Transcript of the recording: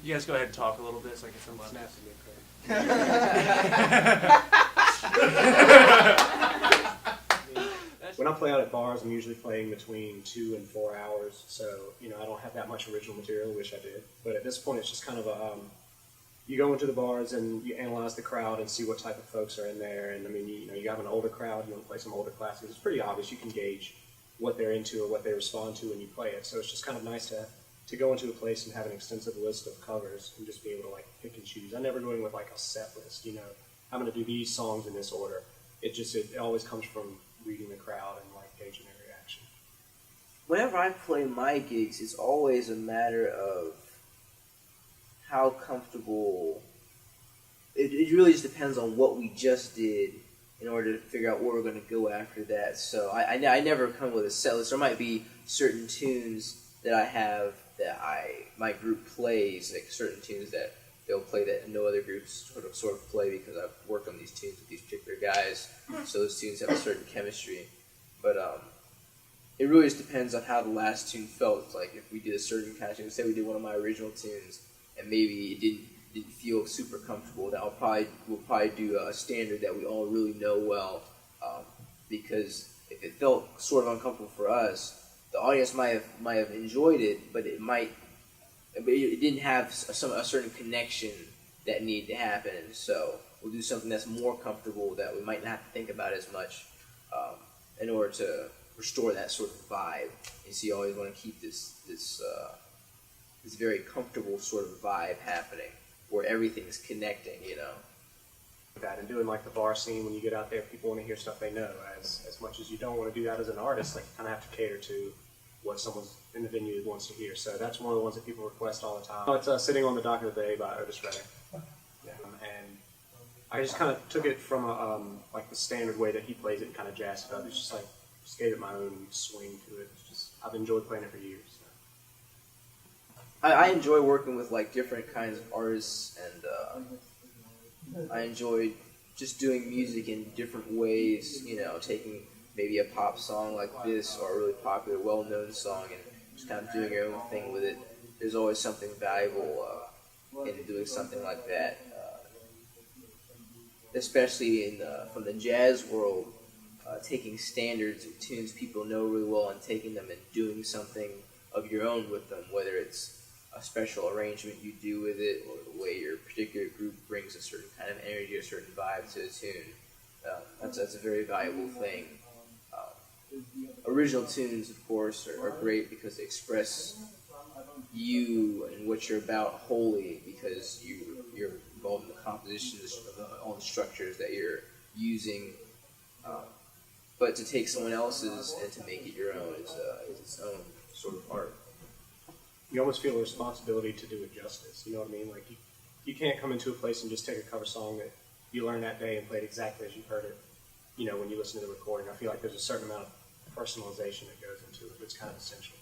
You guys go ahead and talk a little bit so I can send snaps. When I play out at bars, I'm usually playing between 2 and 4 hours, so I don't have that much original material. Wish I did, but at this point, it's just kind of a you go into the bars and you analyze the crowd and see what type of folks are in there. And I mean, you have an older crowd, you want to play some older classics. It's pretty obvious. You can gauge what they're into or what they respond to when you play it. So it's just kind of nice to go into a place and have an extensive list of covers and just be able to like pick and choose. I never go in with like a set list. I'm going to do these songs in this order. It always comes from reading the crowd and like gauging their reaction. Whenever I play my gigs, it's always a matter of how comfortable. It really just depends on what we just did in order to figure out where we're going to go after that. So I never come with a set list. There might be certain tunes that I have that my group plays, like certain tunes that they'll play that no other groups sort of play because I've worked on these tunes with these particular guys. So those tunes have a certain chemistry. But it really just depends on how the last tune felt. It's like if we did a certain kind of tune, say we did one of my original tunes, and maybe it didn't feel super comfortable, that we'll probably do a standard that we all really know well, because if it felt sort of uncomfortable for us, the audience might have enjoyed it, but it didn't have a certain connection that needed to happen. So we'll do something that's more comfortable that we might not have to think about as much in order to restore that sort of vibe. And so you always want to keep this very comfortable sort of vibe happening where everything's connecting, That and doing like the bar scene, when you get out there, people want to hear stuff they know. As much as you don't want to do that as an artist, like you kind of have to cater to what someone in the venue wants to hear. So that's one of the ones that people request all the time. It's Sitting on the Dock of the Bay by Otis Redding. And I just kind of took it from like the standard way that he plays it and kind of jazzed it up. It's just gave it my own swing to it. I've enjoyed playing it for years. So. I enjoy working with like different kinds of artists, and I enjoy just doing music in different ways, taking maybe a pop song like this or a really popular, well-known song and just kind of doing your own thing with it. There's always something valuable in doing something like that, especially from the jazz world, taking standards of tunes people know really well and taking them and doing something of your own with them, whether it's a special arrangement you do with it, or the way your particular group brings a certain kind of energy, a certain vibe to a tune. That's a very valuable thing. Original tunes, of course, are great because they express you and what you're about wholly, because you're involved in the composition of all the structures that you're using. But to take someone else's and to make it your own is its own sort of art. You almost feel a responsibility to do it justice. You know what I mean? Like you can't come into a place and just take a cover song that you learned that day and play it exactly as you heard it. When you listen to the recording, I feel like there's a certain amount of personalization that goes into it. It's kind of essential.